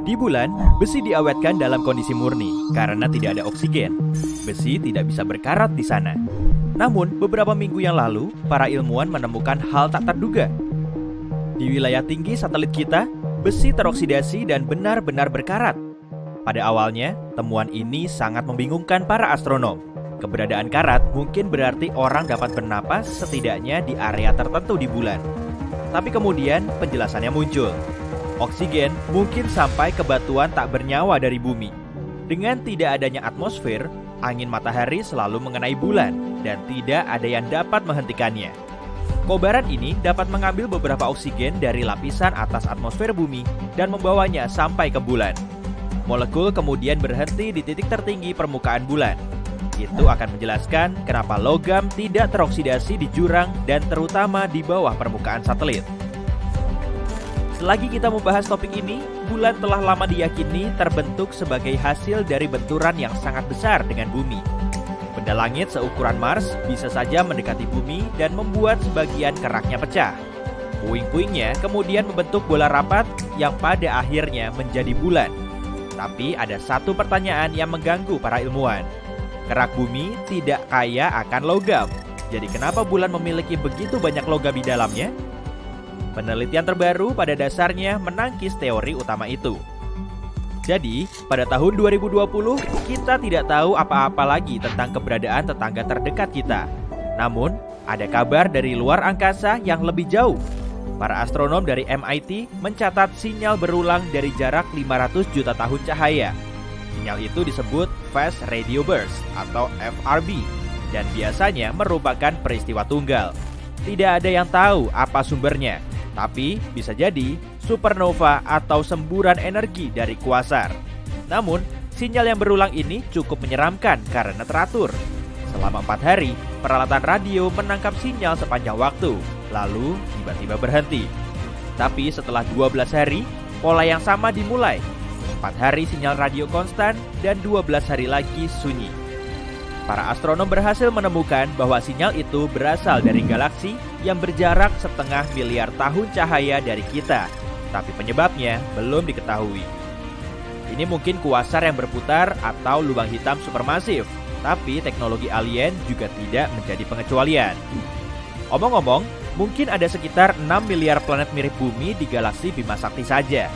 Di bulan, besi diawetkan dalam kondisi murni karena tidak ada oksigen. Besi tidak bisa berkarat di sana. Namun, beberapa minggu yang lalu, para ilmuwan menemukan hal tak terduga. Di wilayah tinggi satelit kita, besi teroksidasi dan benar-benar berkarat. Pada awalnya, temuan ini sangat membingungkan para astronom. Keberadaan karat mungkin berarti orang dapat bernapas setidaknya di area tertentu di bulan. Tapi kemudian penjelasannya muncul. Oksigen mungkin sampai ke batuan tak bernyawa dari bumi. Dengan tidak adanya atmosfer, angin matahari selalu mengenai bulan dan tidak ada yang dapat menghentikannya. Kobaran ini dapat mengambil beberapa oksigen dari lapisan atas atmosfer bumi dan membawanya sampai ke bulan. Molekul kemudian berhenti di titik tertinggi permukaan bulan. Itu akan menjelaskan kenapa logam tidak teroksidasi di jurang dan terutama di bawah permukaan satelit. Selagi kita membahas topik ini, bulan telah lama diyakini terbentuk sebagai hasil dari benturan yang sangat besar dengan bumi. Benda langit seukuran Mars bisa saja mendekati bumi dan membuat sebagian keraknya pecah. Puing-puingnya kemudian membentuk bola rapat yang pada akhirnya menjadi bulan. Tapi ada satu pertanyaan yang mengganggu para ilmuwan. Kerak bumi tidak kaya akan logam. Jadi kenapa bulan memiliki begitu banyak logam di dalamnya? Penelitian terbaru pada dasarnya menangkis teori utama itu. Jadi, pada tahun 2020, kita tidak tahu apa-apa lagi tentang keberadaan tetangga terdekat kita. Namun, ada kabar dari luar angkasa yang lebih jauh. Para astronom dari MIT mencatat sinyal berulang dari jarak 500 juta tahun cahaya. Sinyal itu disebut Fast Radio Burst atau FRB dan biasanya merupakan peristiwa tunggal. Tidak ada yang tahu apa sumbernya. Tapi bisa jadi supernova atau semburan energi dari kuasar. Namun, sinyal yang berulang ini cukup menyeramkan karena teratur. Selama 4 hari, peralatan radio menangkap sinyal sepanjang waktu, lalu tiba-tiba berhenti. Tapi setelah 12 hari, pola yang sama dimulai. 4 hari sinyal radio konstan dan 12 hari lagi sunyi. Para astronom berhasil menemukan bahwa sinyal itu berasal dari galaksi yang berjarak 0,5 miliar tahun cahaya dari kita, tapi penyebabnya belum diketahui. Ini mungkin kuasar yang berputar atau lubang hitam supermasif, tapi teknologi alien juga tidak menjadi pengecualian. Omong-omong, mungkin ada sekitar 6 miliar planet mirip bumi di galaksi Bima Sakti saja.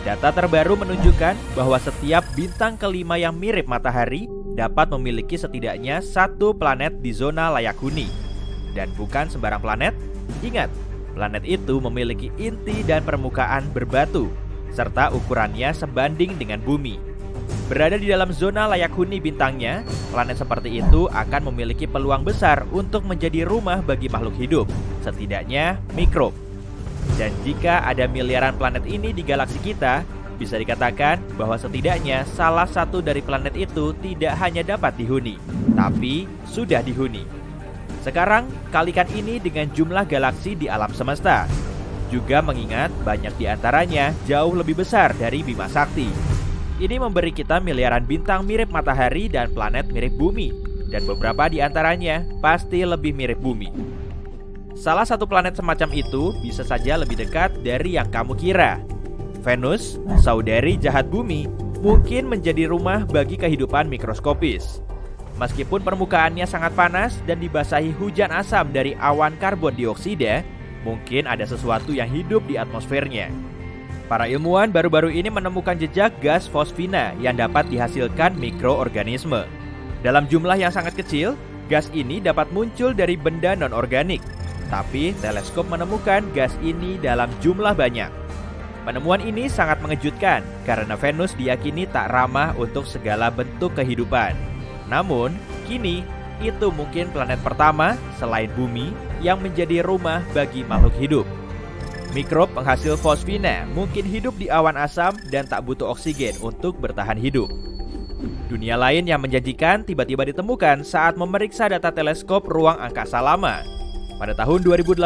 Data terbaru menunjukkan bahwa setiap bintang kelima yang mirip matahari dapat memiliki setidaknya satu planet di zona layak huni. Dan bukan sembarang planet. Ingat, planet itu memiliki inti dan permukaan berbatu, serta ukurannya sebanding dengan bumi. Berada di dalam zona layak huni bintangnya, planet seperti itu akan memiliki peluang besar untuk menjadi rumah bagi makhluk hidup, setidaknya mikrob. Dan jika ada miliaran planet ini di galaksi kita, bisa dikatakan bahwa setidaknya salah satu dari planet itu tidak hanya dapat dihuni, tapi sudah dihuni. Sekarang, kalikan ini dengan jumlah galaksi di alam semesta. Juga mengingat banyak di antaranya jauh lebih besar dari Bima Sakti. Ini memberi kita miliaran bintang mirip matahari dan planet mirip bumi. Dan beberapa di antaranya pasti lebih mirip bumi. Salah satu planet semacam itu bisa saja lebih dekat dari yang kamu kira. Venus, saudari jahat bumi, mungkin menjadi rumah bagi kehidupan mikroskopis. Meskipun permukaannya sangat panas dan dibasahi hujan asam dari awan karbon dioksida, mungkin ada sesuatu yang hidup di atmosfernya. Para ilmuwan baru-baru ini menemukan jejak gas fosfina yang dapat dihasilkan mikroorganisme. Dalam jumlah yang sangat kecil, gas ini dapat muncul dari benda non-organik. Tapi teleskop menemukan gas ini dalam jumlah banyak. Penemuan ini sangat mengejutkan karena Venus diyakini tak ramah untuk segala bentuk kehidupan. Namun, kini itu mungkin planet pertama selain bumi yang menjadi rumah bagi makhluk hidup. Mikrob penghasil fosfina mungkin hidup di awan asam dan tak butuh oksigen untuk bertahan hidup. Dunia lain yang menjanjikan tiba-tiba ditemukan saat memeriksa data teleskop ruang angkasa lama. Pada tahun 2018,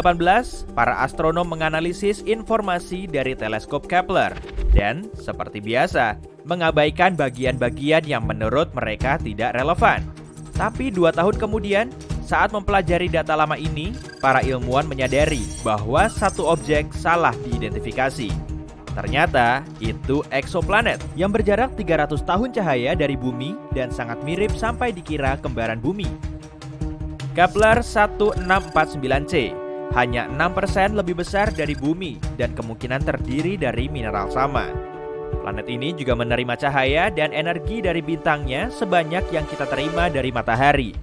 para astronom menganalisis informasi dari teleskop Kepler dan, seperti biasa, mengabaikan bagian-bagian yang menurut mereka tidak relevan. Tapi 2 tahun kemudian, saat mempelajari data lama ini, para ilmuwan menyadari bahwa satu objek salah diidentifikasi. Ternyata itu eksoplanet yang berjarak 300 tahun cahaya dari bumi dan sangat mirip sampai dikira kembaran bumi. Kepler 1649c hanya 6% lebih besar dari bumi dan kemungkinan terdiri dari mineral sama. Planet ini juga menerima cahaya dan energi dari bintangnya sebanyak yang kita terima dari matahari.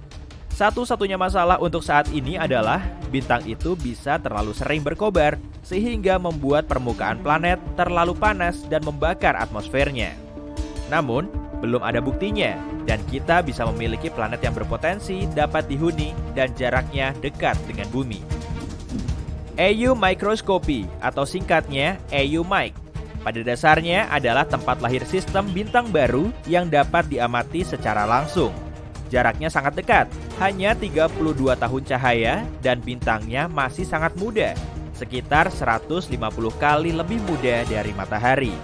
Satu-satunya masalah untuk saat ini adalah bintang itu bisa terlalu sering berkobar sehingga membuat permukaan planet terlalu panas dan membakar atmosfernya. Namun, belum ada buktinya dan kita bisa memiliki planet yang berpotensi dapat dihuni dan jaraknya dekat dengan bumi. EU Microscopy atau singkatnya EUMIC pada dasarnya adalah tempat lahir sistem bintang baru yang dapat diamati secara langsung. Jaraknya sangat dekat, hanya 32 tahun cahaya dan bintangnya masih sangat muda, sekitar 150 kali lebih muda dari matahari.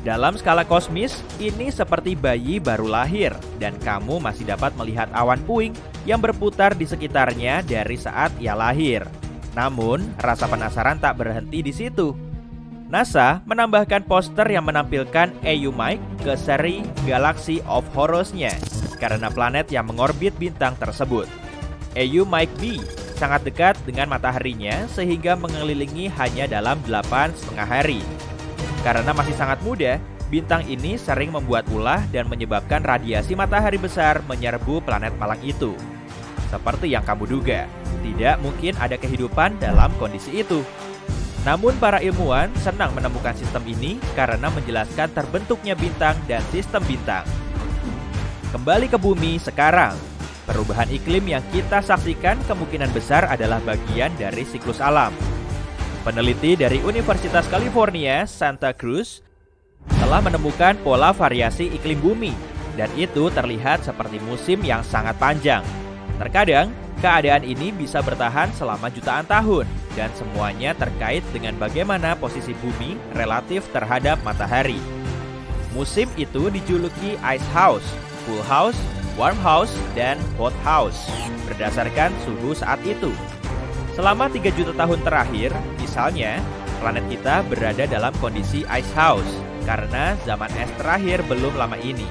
Dalam skala kosmis, ini seperti bayi baru lahir dan kamu masih dapat melihat awan puing yang berputar di sekitarnya dari saat ia lahir. Namun, rasa penasaran tak berhenti di situ. NASA menambahkan poster yang menampilkan EUMIC ke seri Galaxy of Horrors-nya karena planet yang mengorbit bintang tersebut. EUMIC B sangat dekat dengan mataharinya sehingga mengelilingi hanya dalam 8,5 hari. Karena masih sangat muda, bintang ini sering membuat ulah dan menyebabkan radiasi matahari besar menyerbu planet malang itu. Seperti yang kamu duga, tidak mungkin ada kehidupan dalam kondisi itu. Namun para ilmuwan senang menemukan sistem ini karena menjelaskan terbentuknya bintang dan sistem bintang. Kembali ke bumi sekarang. Perubahan iklim yang kita saksikan kemungkinan besar adalah bagian dari siklus alam. Peneliti dari Universitas California, Santa Cruz, telah menemukan pola variasi iklim bumi, dan itu terlihat seperti musim yang sangat panjang. Terkadang, keadaan ini bisa bertahan selama jutaan tahun, dan semuanya terkait dengan bagaimana posisi bumi relatif terhadap matahari. Musim itu dijuluki Ice House, Cool House, Warm House, dan Hot House, berdasarkan suhu saat itu. Selama 3 juta tahun terakhir, misalnya, planet kita berada dalam kondisi Ice House, karena zaman es terakhir belum lama ini.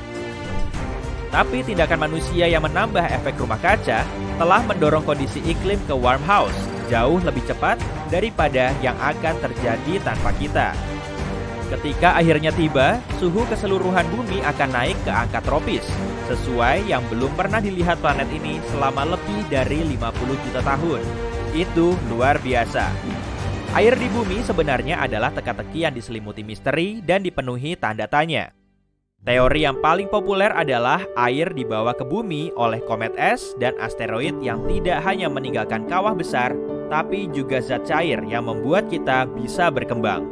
Tapi tindakan manusia yang menambah efek rumah kaca telah mendorong kondisi iklim ke warm house jauh lebih cepat daripada yang akan terjadi tanpa kita. Ketika akhirnya tiba, suhu keseluruhan bumi akan naik ke angka tropis, sesuai yang belum pernah dilihat planet ini selama lebih dari 50 juta tahun. Itu luar biasa. Air di bumi sebenarnya adalah teka-teki yang diselimuti misteri dan dipenuhi tanda tanya. Teori yang paling populer adalah air dibawa ke bumi oleh komet es dan asteroid yang tidak hanya meninggalkan kawah besar, tapi juga zat cair yang membuat kita bisa berkembang.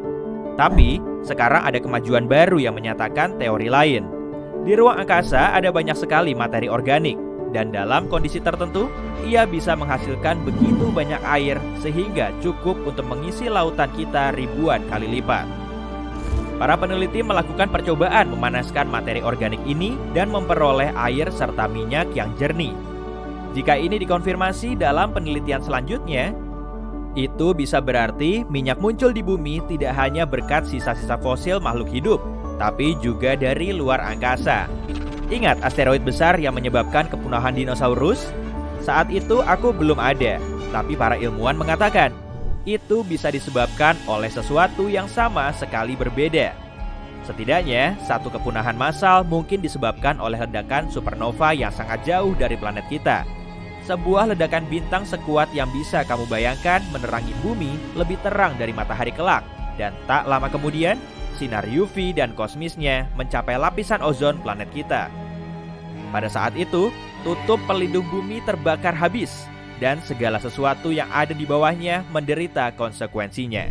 Tapi, sekarang ada kemajuan baru yang menyatakan teori lain. Di ruang angkasa ada banyak sekali materi organik, dan dalam kondisi tertentu, ia bisa menghasilkan begitu banyak air sehingga cukup untuk mengisi lautan kita ribuan kali lipat. Para peneliti melakukan percobaan memanaskan materi organik ini dan memperoleh air serta minyak yang jernih. Jika ini dikonfirmasi dalam penelitian selanjutnya, itu bisa berarti minyak muncul di bumi tidak hanya berkat sisa-sisa fosil makhluk hidup, tapi juga dari luar angkasa. Ingat asteroid besar yang menyebabkan kepunahan dinosaurus? Saat itu aku belum ada, tapi para ilmuwan mengatakan itu bisa disebabkan oleh sesuatu yang sama sekali berbeda. Setidaknya, satu kepunahan massal mungkin disebabkan oleh ledakan supernova yang sangat jauh dari planet kita. Sebuah ledakan bintang sekuat yang bisa kamu bayangkan menerangi bumi lebih terang dari matahari kelak. Dan tak lama kemudian, sinar UV dan kosmisnya mencapai lapisan ozon planet kita. Pada saat itu, tutup pelindung bumi terbakar habis, dan segala sesuatu yang ada di bawahnya menderita konsekuensinya.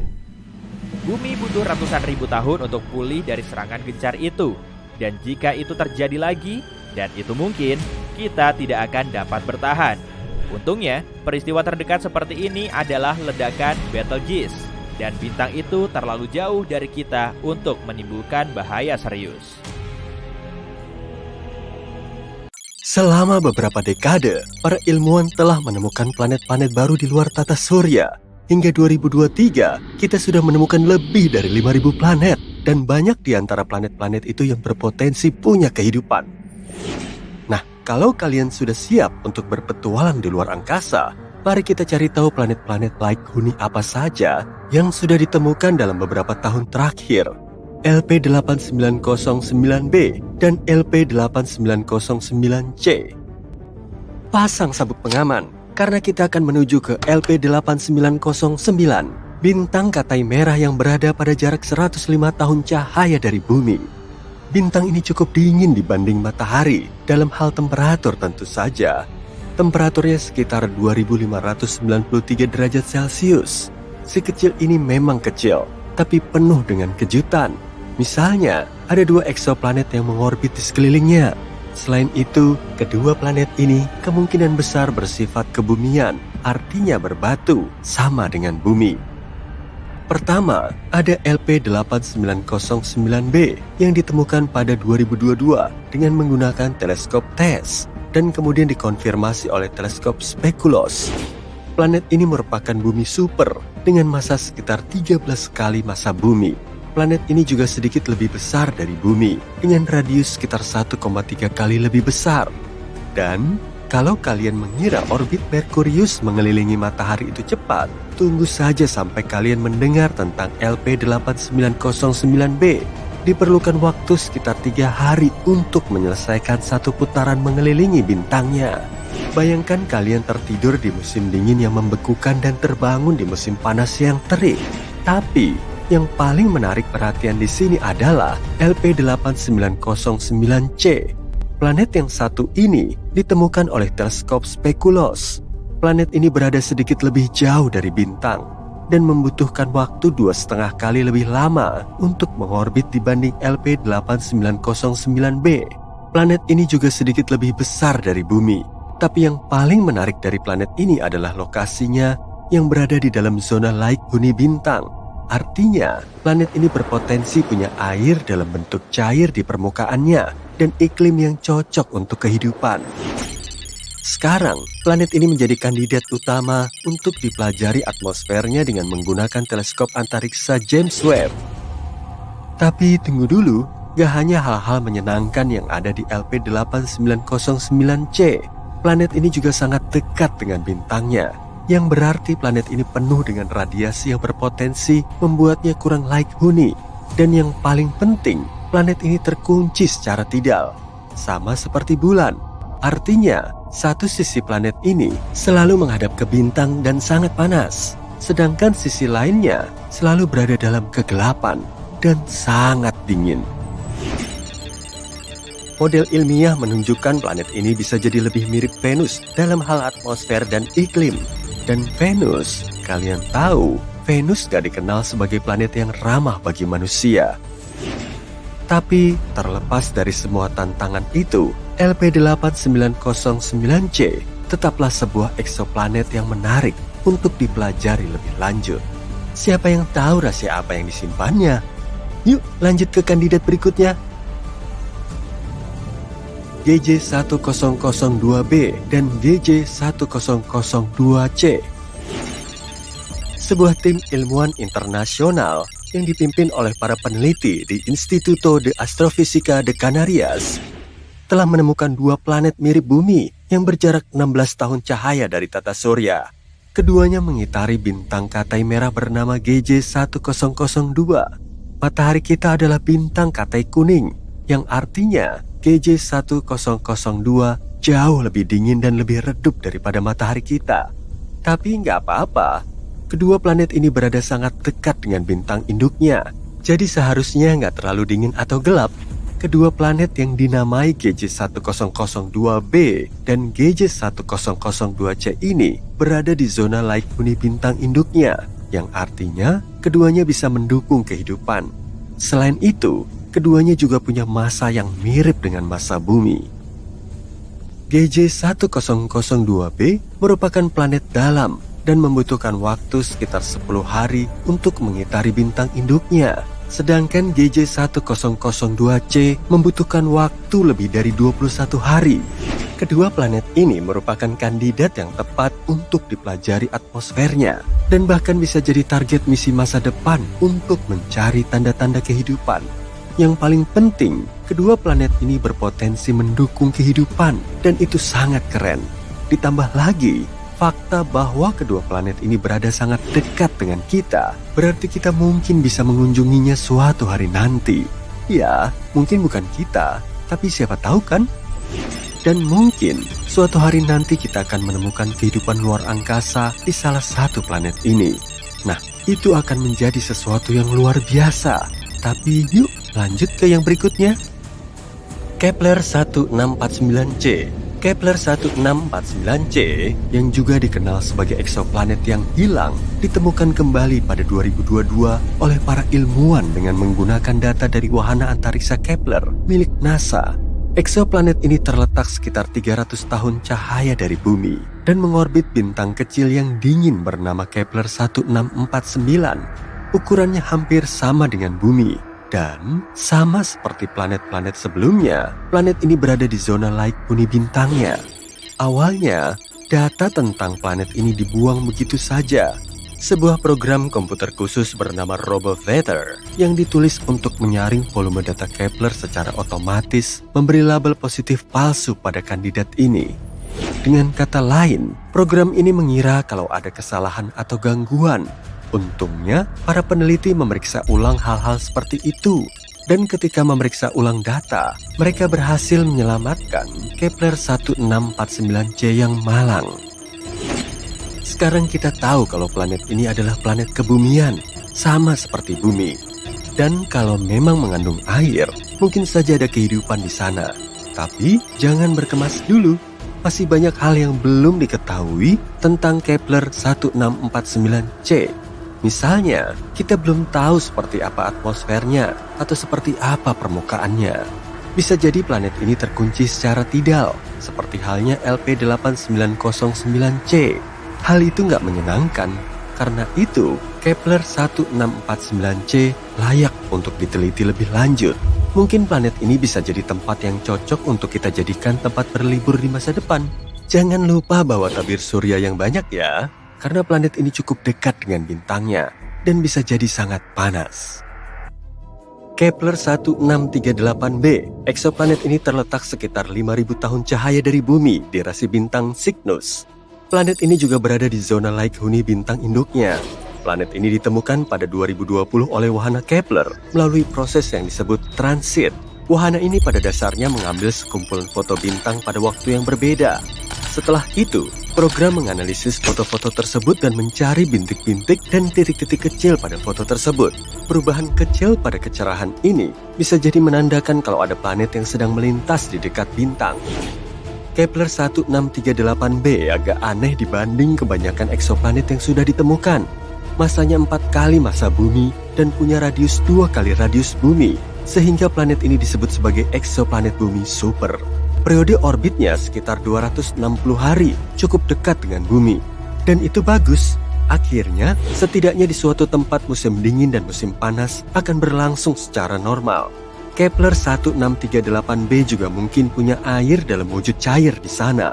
Bumi butuh ratusan ribu tahun untuk pulih dari serangan gencar itu. Dan jika itu terjadi lagi, dan itu mungkin, kita tidak akan dapat bertahan. Untungnya, peristiwa terdekat seperti ini adalah ledakan Betelgeuse. Dan bintang itu terlalu jauh dari kita untuk menimbulkan bahaya serius. Selama beberapa dekade, para ilmuwan telah menemukan planet-planet baru di luar tata surya. Hingga 2023, kita sudah menemukan lebih dari 5.000 planet. dan banyak di antara planet-planet itu yang berpotensi punya kehidupan. Nah, kalau kalian sudah siap untuk berpetualang di luar angkasa, mari kita cari tahu planet-planet Light Huni apa saja yang sudah ditemukan dalam beberapa tahun terakhir. LP8909b dan LP8909c. Pasang sabuk pengaman, karena kita akan menuju ke LP8909, bintang Katai Merah yang berada pada jarak 105 tahun cahaya dari bumi. Bintang ini cukup dingin dibanding matahari dalam hal temperatur tentu saja. Temperaturnya sekitar 2593 derajat Celcius. Si kecil ini memang kecil, tapi penuh dengan kejutan. Misalnya, ada 2 eksoplanet yang mengorbit di sekelilingnya. Selain itu, kedua planet ini kemungkinan besar bersifat kebumian, artinya berbatu, sama dengan bumi. Pertama, ada LP8909b yang ditemukan pada 2022 dengan menggunakan teleskop TESS dan kemudian dikonfirmasi oleh teleskop Speculos. Planet ini merupakan bumi super dengan massa sekitar 13 kali massa bumi. Planet ini juga sedikit lebih besar dari bumi dengan radius sekitar 1,3 kali lebih besar. Dan kalau kalian mengira orbit Merkurius mengelilingi matahari itu cepat, tunggu saja sampai kalian mendengar tentang LP8909b. Diperlukan waktu sekitar 3 hari untuk menyelesaikan satu putaran mengelilingi bintangnya. Bayangkan kalian tertidur di musim dingin yang membekukan dan terbangun di musim panas yang terik. Tapi yang paling menarik perhatian di sini adalah LP8909c. Planet yang satu ini ditemukan oleh teleskop Speculos. Planet ini berada sedikit lebih jauh dari bintang dan membutuhkan waktu 2,5 kali lebih lama untuk mengorbit dibanding LP8909b. Planet ini juga sedikit lebih besar dari bumi. Tapi yang paling menarik dari planet ini adalah lokasinya yang berada di dalam zona Light Huni bintang. Artinya, planet ini berpotensi punya air dalam bentuk cair di permukaannya dan iklim yang cocok untuk kehidupan. Sekarang, planet ini menjadi kandidat utama untuk dipelajari atmosfernya dengan menggunakan teleskop antariksa James Webb. Tapi tunggu dulu, gak hanya hal-hal menyenangkan yang ada di LP8909c. Planet ini juga sangat dekat dengan bintangnya, yang berarti planet ini penuh dengan radiasi yang berpotensi membuatnya kurang Light Huni. Dan yang paling penting, planet ini terkunci secara tidal, sama seperti bulan. Artinya, satu sisi planet ini selalu menghadap ke bintang dan sangat panas, sedangkan sisi lainnya selalu berada dalam kegelapan dan sangat dingin. Model ilmiah menunjukkan planet ini bisa jadi lebih mirip Venus dalam hal atmosfer dan iklim. Dan Venus, kalian tahu, Venus gak dikenal sebagai planet yang ramah bagi manusia. Tapi terlepas dari semua tantangan itu, LP8909c tetaplah sebuah eksoplanet yang menarik untuk dipelajari lebih lanjut. Siapa yang tahu rahasia apa yang disimpannya? Yuk lanjut ke kandidat berikutnya. GJ1002b dan GJ1002c. Sebuah tim ilmuwan internasional yang dipimpin oleh para peneliti di Instituto de Astrofísica de Canarias telah menemukan 2 planet mirip bumi yang berjarak 16 tahun cahaya dari tata surya. Keduanya mengitari bintang Katai Merah bernama GJ1002. Matahari kita adalah bintang Katai kuning, yang artinya GJ1002 jauh lebih dingin dan lebih redup daripada matahari kita. Tapi nggak apa-apa, kedua planet ini berada sangat dekat dengan bintang induknya. Jadi seharusnya nggak terlalu dingin atau gelap. Kedua planet yang dinamai GJ1002b dan GJ1002c ini berada di zona Light Huni bintang induknya, yang artinya keduanya bisa mendukung kehidupan. Selain itu, keduanya juga punya massa yang mirip dengan massa bumi. GJ1002b merupakan planet dalam dan membutuhkan waktu sekitar 10 hari untuk mengitari bintang induknya. Sedangkan GJ1002c membutuhkan waktu lebih dari 21 hari. Kedua planet ini merupakan kandidat yang tepat untuk dipelajari atmosfernya dan bahkan bisa jadi target misi masa depan untuk mencari tanda-tanda kehidupan. Yang paling penting, kedua planet ini berpotensi mendukung kehidupan dan itu sangat keren. Ditambah lagi, fakta bahwa kedua planet ini berada sangat dekat dengan kita, berarti kita mungkin bisa mengunjunginya suatu hari nanti. Ya, mungkin bukan kita, tapi siapa tahu kan? Dan mungkin suatu hari nanti kita akan menemukan kehidupan luar angkasa di salah satu planet ini. Nah, itu akan menjadi sesuatu yang luar biasa. Tapi yuk lanjut ke yang berikutnya. Kepler 1649c. Kepler 1649c yang juga dikenal sebagai eksoplanet yang hilang ditemukan kembali pada 2022 oleh para ilmuwan dengan menggunakan data dari wahana antariksa Kepler milik NASA. Eksoplanet ini terletak sekitar 300 tahun cahaya dari bumi dan mengorbit bintang kecil yang dingin bernama Kepler 1649. Ukurannya hampir sama dengan bumi dan sama seperti planet-planet sebelumnya, planet ini berada di zona laik huni bintangnya. Awalnya, data tentang planet ini dibuang begitu saja. Sebuah program komputer khusus bernama RoboVetor yang ditulis untuk menyaring volume data Kepler secara otomatis memberi label positif palsu pada kandidat ini. Dengan kata lain, program ini mengira kalau ada kesalahan atau gangguan. Untungnya, para peneliti memeriksa ulang hal-hal seperti itu. Dan ketika memeriksa ulang data, mereka berhasil menyelamatkan Kepler 1649c yang malang. Sekarang kita tahu kalau planet ini adalah planet kebumian, sama seperti bumi. Dan kalau memang mengandung air, mungkin saja ada kehidupan di sana. Tapi jangan berkemas dulu, masih banyak hal yang belum diketahui tentang Kepler 1649c. Misalnya, kita belum tahu seperti apa atmosfernya atau seperti apa permukaannya. Bisa jadi planet ini terkunci secara tidal, seperti halnya LP8909c. Hal itu nggak menyenangkan, karena itu Kepler 1649c layak untuk diteliti lebih lanjut. Mungkin planet ini bisa jadi tempat yang cocok untuk kita jadikan tempat berlibur di masa depan. Jangan lupa bawa tabir surya yang banyak ya, karena planet ini cukup dekat dengan bintangnya dan bisa jadi sangat panas. Kepler 1638b, eksoplanet ini terletak sekitar 5.000 tahun cahaya dari bumi di rasi bintang Cygnus. Planet ini juga berada di zona laik huni bintang induknya. Planet ini ditemukan pada 2020 oleh wahana Kepler melalui proses yang disebut transit. Wahana ini pada dasarnya mengambil sekumpulan foto bintang pada waktu yang berbeda. Setelah itu, program menganalisis foto-foto tersebut dan mencari bintik-bintik dan titik-titik kecil pada foto tersebut. Perubahan kecil pada kecerahan ini bisa jadi menandakan kalau ada planet yang sedang melintas di dekat bintang. Kepler 1638b agak aneh dibanding kebanyakan eksoplanet yang sudah ditemukan. Masanya 4 kali massa bumi dan punya radius 2 kali radius bumi, sehingga planet ini disebut sebagai eksoplanet bumi super. Periode orbitnya sekitar 260 hari, cukup dekat dengan bumi. Dan itu bagus. Akhirnya, setidaknya di suatu tempat musim dingin dan musim panas akan berlangsung secara normal. Kepler 1638b juga mungkin punya air dalam wujud cair di sana.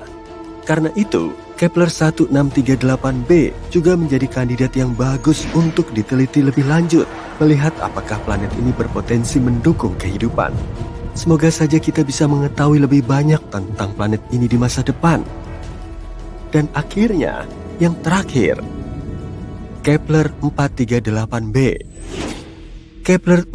Karena itu, Kepler 1638b juga menjadi kandidat yang bagus untuk diteliti lebih lanjut, melihat apakah planet ini berpotensi mendukung kehidupan. Semoga saja kita bisa mengetahui lebih banyak tentang planet ini di masa depan. Dan akhirnya, yang terakhir, Kepler 438b. Kepler